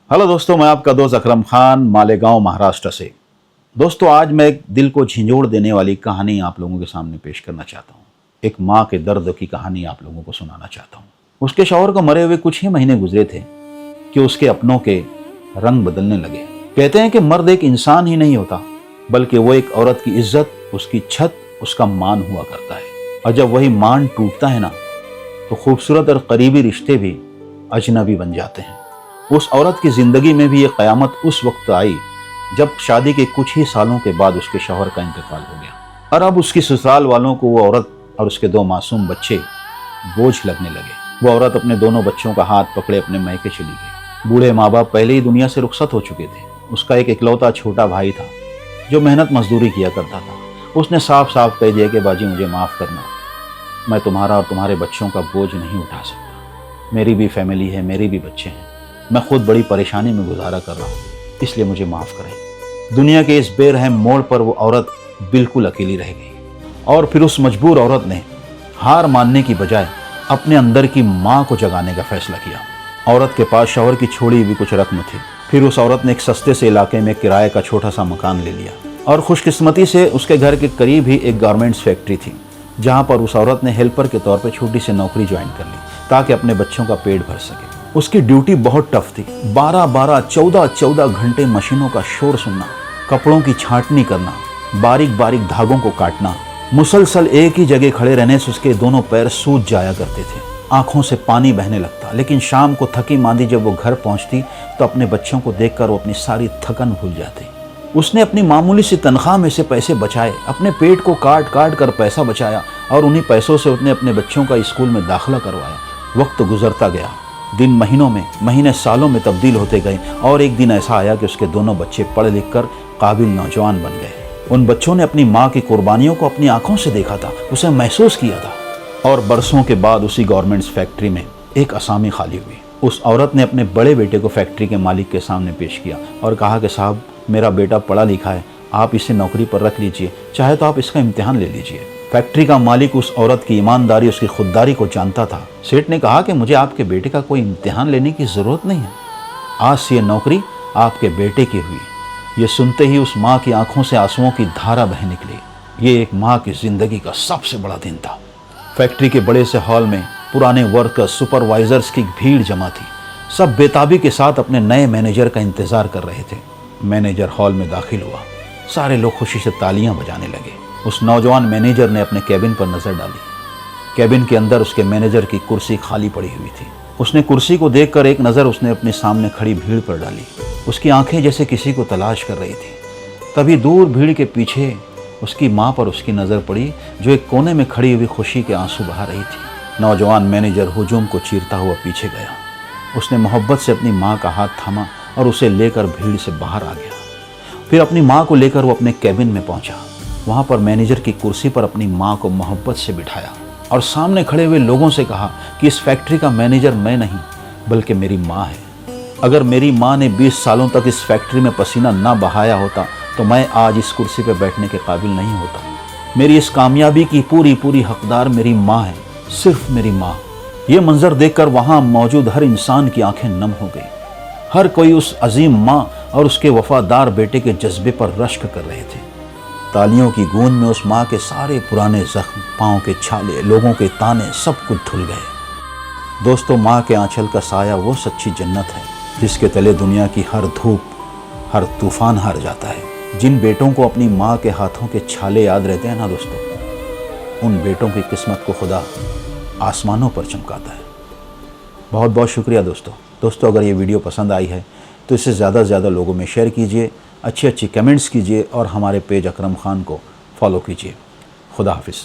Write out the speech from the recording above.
Hello दोस्तों, मैं आपका दोस्त अकरम खान मालेगांव महाराष्ट्र से। दोस्तों, आज मैं एक दिल को झंझोड़ देने वाली कहानी आप लोगों के सामने पेश करना चाहता हूँ। एक माँ के दर्द की कहानी आप लोगों को सुनाना चाहता हूँ। उसके शौहर को मरे हुए कुछ ही महीने गुजरे थे कि उसके अपनों के रंग बदलने लगे। कहते हैं कि मर्द एक इंसान ही नहीं होता, बल्कि वो एक औरत की इज्जत, उसकी छत, उसका मान हुआ करता है। और जब वही मान टूटता है ना, तो खूबसूरत और करीबी रिश्ते भी अजनबी बन जाते हैं। उस औरत की जिंदगी में भी ये क़यामत उस वक्त आई जब शादी के कुछ ही सालों के बाद उसके शौहर का इंतकाल हो गया और अब उसकी ससुराल वालों को वो औरत और उसके 2 मासूम बच्चे बोझ लगने लगे। वो औरत अपने दोनों बच्चों का हाथ पकड़े अपने मैके चली गई। बूढ़े माँ बाप पहले ही दुनिया से रुखसत हो चुके थे। उसका एक इकलौता छोटा भाई था जो मेहनत मजदूरी किया करता था। उसने साफ साफ कह दिया कि बाजी मुझे माफ़ करना, मैं तुम्हारा और तुम्हारे बच्चों का बोझ नहीं उठा सकता। मेरी भी फैमिली है, मेरे भी बच्चे हैं, मैं खुद बड़ी परेशानी में गुजारा कर रहा हूँ, इसलिए मुझे माफ़ करें। दुनिया के इस बेरहम मोड़ पर वो औरत बिल्कुल अकेली रह गई और फिर उस मजबूर औरत ने हार मानने की बजाय अपने अंदर की माँ को जगाने का फैसला किया। औरत के पास शौहर की छोड़ी हुई कुछ रकम थी। फिर उस औरत ने एक सस्ते से इलाके में किराए का छोटा सा मकान ले लिया और खुशकिस्मती से उसके घर के करीब ही एक गारमेंट्स फैक्ट्री थी, जहाँ पर उस औरत ने हेल्पर के तौर पर छोटी सी नौकरी ज्वाइन कर ली ताकि अपने बच्चों का पेट भर सके। उसकी ड्यूटी बहुत टफ थी। 12-12, 14-14 घंटे मशीनों का शोर सुनना, कपड़ों की छांटनी करना, बारीक बारीक धागों को काटना, मुसलसल एक ही जगह खड़े रहने से उसके दोनों पैर सूज जाया करते थे, आंखों से पानी बहने लगता। लेकिन शाम को थकी मांदी जब वो घर पहुंचती तो अपने बच्चों को देखकर वो अपनी सारी थकन भूल जाती। उसने अपनी मामूली सी तनख्वाह में से पैसे बचाए, अपने पेट को काट काट कर पैसा बचाया और उन्हीं पैसों से उसने अपने बच्चों का स्कूल में दाखिला करवाया। वक्त गुजरता गया, दिन महीनों में, महीने सालों में तब्दील होते गए और एक दिन ऐसा आया कि उसके दोनों बच्चे पढ़ लिख कर काबिल नौजवान बन गए। उन बच्चों ने अपनी माँ की कुर्बानियों को अपनी आंखों से देखा था, उसे महसूस किया था। और बरसों के बाद उसी गारमेंट्स फैक्ट्री में एक असामी खाली हुई। उस औरत ने अपने बड़े बेटे को फैक्ट्री के मालिक के सामने पेश किया और कहा कि साहब, मेरा बेटा पढ़ा लिखा है, आप इसे नौकरी पर रख लीजिए, चाहे तो आप इसका इम्तिहान ले लीजिए। फैक्ट्री का मालिक उस औरत की ईमानदारी, उसकी खुददारी को जानता था। सेठ ने कहा कि मुझे आपके बेटे का कोई इम्तिहान लेने की ज़रूरत नहीं है, आज से ये नौकरी आपके बेटे की हुई। ये सुनते ही उस माँ की आंखों से आंसुओं की धारा बह निकली। ये एक माँ की ज़िंदगी का सबसे बड़ा दिन था। फैक्ट्री के बड़े से हॉल में पुराने वर्कर्स, सुपरवाइजर्स की भीड़ जमा थी। सब बेताबी के साथ अपने नए मैनेजर का इंतज़ार कर रहे थे। मैनेजर हॉल में दाखिल हुआ, सारे लोग खुशी से तालियां बजाने लगे। उस नौजवान मैनेजर ने अपने कैबिन पर नज़र डाली। कैबिन के अंदर उसके मैनेजर की कुर्सी खाली पड़ी हुई थी। उसने कुर्सी को देखकर एक नज़र उसने अपने सामने खड़ी भीड़ पर डाली। उसकी आंखें जैसे किसी को तलाश कर रही थी। तभी दूर भीड़ के पीछे उसकी माँ पर उसकी नज़र पड़ी, जो एक कोने में खड़ी हुई खुशी के आंसू बहा रही थी। नौजवान मैनेजर हुजूम को चीरता हुआ पीछे गया। उसने मोहब्बत से अपनी माँ का हाथ थामा और उसे लेकर भीड़ से बाहर आ गया। फिर अपनी माँ को लेकर वो अपने कैबिन में पहुंचा। वहाँ पर मैनेजर की कुर्सी पर अपनी माँ को मोहब्बत से बिठाया और सामने खड़े हुए लोगों से कहा कि इस फैक्ट्री का मैनेजर मैं नहीं, बल्कि मेरी माँ है। अगर मेरी माँ ने 20 सालों तक इस फैक्ट्री में पसीना ना बहाया होता तो मैं आज इस कुर्सी पर बैठने के काबिल नहीं होता। मेरी इस कामयाबी की पूरी पूरी हकदार मेरी माँ है, सिर्फ मेरी माँ। ये मंजर देखकर वहाँ मौजूद हर इंसान की आंखें नम हो गई। हर कोई उस अजीम माँ और उसके वफादार बेटे के जज्बे पर रश्क कर रहे थे। तालियों की गूंज में उस माँ के सारे पुराने जख्म, पाँव के छाले, लोगों के ताने, सब कुछ धुल गए। दोस्तों, माँ के आंचल का साया वो सच्ची जन्नत है जिसके तले दुनिया की हर धूप, हर तूफान हार जाता है। जिन बेटों को अपनी माँ के हाथों के छाले याद रहते हैं ना दोस्तों, उन बेटों की किस्मत को खुदा आसमानों पर चमकाता है। बहुत बहुत शुक्रिया दोस्तों, अगर ये वीडियो पसंद आई है तो इसे ज़्यादा से ज़्यादा लोगों में शेयर कीजिए, अच्छी अच्छी कमेंट्स कीजिए और हमारे पेज अकरम खान को फॉलो कीजिए। खुदा हाफिज़।